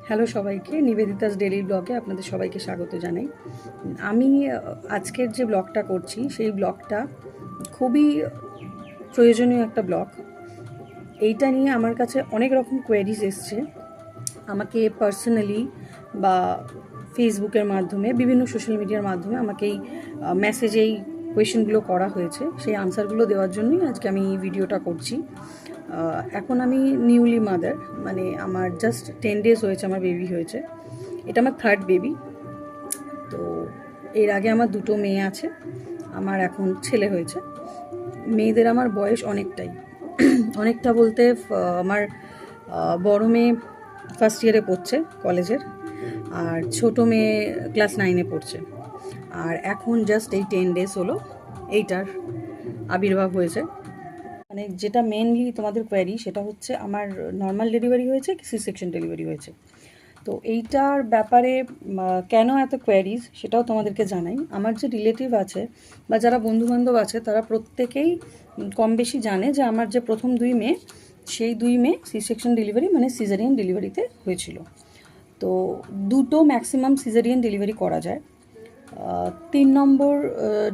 Hello সবাইকে, নিবেদিতাস daily ব্লগে আপনাদের সবাইকে স্বাগত জানাই। আমি আজকের যে ব্লগটা করছি সেই ব্লগটা খুবই প্রয়োজনীয় একটা ব্লগ। এইটা নিয়ে আমার কাছে অনেক রকম কোয়েরিজ এসছে, আমাকে পার্সোনালি বা ফেসবুকের মাধ্যমে বিভিন্ন সোশ্যাল মিডিয়ার মাধ্যমে আমাকে এই মেসেজেই কোয়েশ্চেনগুলো করা হয়েছে। সেই আনসারগুলো দেওয়ার জন্যই আজকে আমি এই ভিডিওটা করছি। এখন আমি নিউলি মাদার, মানে আমার জাস্ট 10 days হয়েছে আমার বেবি হয়েছে। এটা আমার থার্ড বেবি। তো এর আগে আমার দুটো মেয়ে আছে, আমার এখন ছেলে হয়েছে। মেয়েদের আমার বয়স অনেকটাই অনেকটা বলতে আমার বড় মেয়ে ফার্স্ট ইয়ারে পড়ছে কলেজের, আর ছোটো মেয়ে ক্লাস 9-এ পড়ছে। আর এখন জাস্ট এই 10 days হলো এইটার আবির্ভাব হয়েছে। মানে যেটা মেনলি তোমাদের কোয়ারি সেটা হচ্ছে আমার নর্মাল ডেলিভারি হয়েছে কি সি সেকশন ডেলিভারি হয়েছে। তো এইটার ব্যাপারে কেন এত কোয়ারিজ সেটাও তোমাদেরকে জানাই। আমার যে রিলেটিভ আছে বা যারা বন্ধুবান্ধব আছে তারা প্রত্যেকেই কম বেশি জানে যে আমার যে প্রথম দুই মেয়ে, সেই দুই মেয়ে সি সেকশন ডেলিভারি মানে সিজারিয়ান ডেলিভারিতে হয়েছিল। তো দুটো ম্যাক্সিমাম সিজারিয়ান ডেলিভারি করা যায়। 3 নম্বর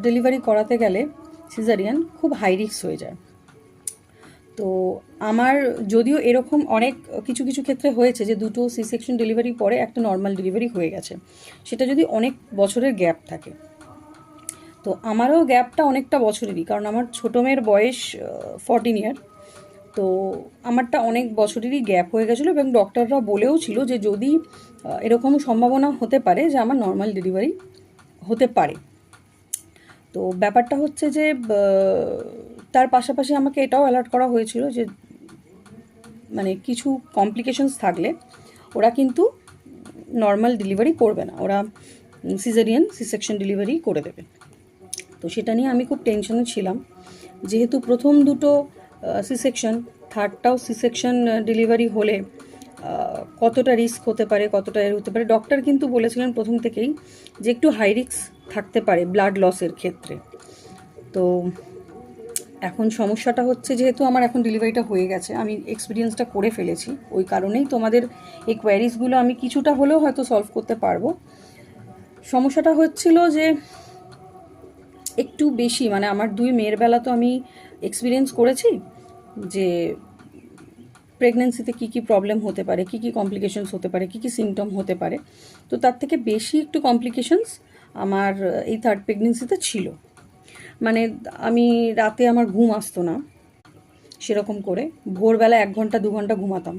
ডেলিভারি করাতে গেলে সিজারিয়ান খুব হাই রিস্ক হয়ে যায়। তো আমার যদিও এরকম অনেক কিছু কিছু ক্ষেত্রে হয়েছে যে দুটো সি সেকশন ডেলিভারি পরে একটা নর্মাল ডেলিভারি হয়ে গেছে, সেটা যদি অনেক বছরের গ্যাপ থাকে। তো আমারও গ্যাপটা অনেকটা বছরেরই, কারণ আমার ছোটো মেয়ের বয়স 14 ইয়ার। তো আমারটা অনেক বছরেরই গ্যাপ হয়ে গেছিলো এবং ডক্টররা বলেও ছিল যে যদি এরকম সম্ভাবনা হতে পারে যে আমার নর্মাল ডেলিভারি হতে পারে। তো ব্যাপারটা হচ্ছে যে তার পাশাপাশি আমাকে এটাও অ্যালার্ট করা হয়েছিল যে মানে কিছু কমপ্লিকেশনস থাকলে ওরা কিন্তু নর্মাল ডেলিভারি করবে না, ওরা সিজারিয়ান সি সেকশন ডেলিভারি করে দেবে। তো সেটা নিয়ে আমি খুব টেনশনে ছিলাম, যেহেতু প্রথম দুটো সি সেকশন, থার্ডটাও সি সেকশন ডেলিভারি হলে কতটা রিস্ক হতে পারে, কতটা এর হতে পারে। ডক্টর কিন্তু বলেছিলেন প্রথম থেকেই যে একটু হাই রিস্ক থাকতে পারে ব্লাড লসের ক্ষেত্রে। তো এখন সমস্যাটা হচ্ছে, যেহেতু আমার এখন ডেলিভারিটা হয়ে গেছে, আমি এক্সপিরিয়েন্সটা করে ফেলেছি, ওই কারণেই তোমাদের এই কোয়ারিজগুলো আমি কিছুটা হলেও হয়তো সলভ করতে পারবো। সমস্যাটা হচ্ছিল যে একটু বেশি, মানে আমার দুই মেয়ের বেলা তো আমি এক্সপিরিয়েন্স করেছি যে প্রেগনেন্সিতে কী কী প্রবলেম হতে পারে, কী কী কমপ্লিকেশনস হতে পারে, কী কী সিমটম হতে পারে। তো তার থেকে বেশি একটু কমপ্লিকেশনস আমার এই থার্ড প্রেগনেন্সিতে ছিল। মানে আমি রাতে আমার ঘুম আসতো না সেরকম করে, ভোরবেলা 1 ঘন্টা 2 ঘন্টা ঘুমাতাম,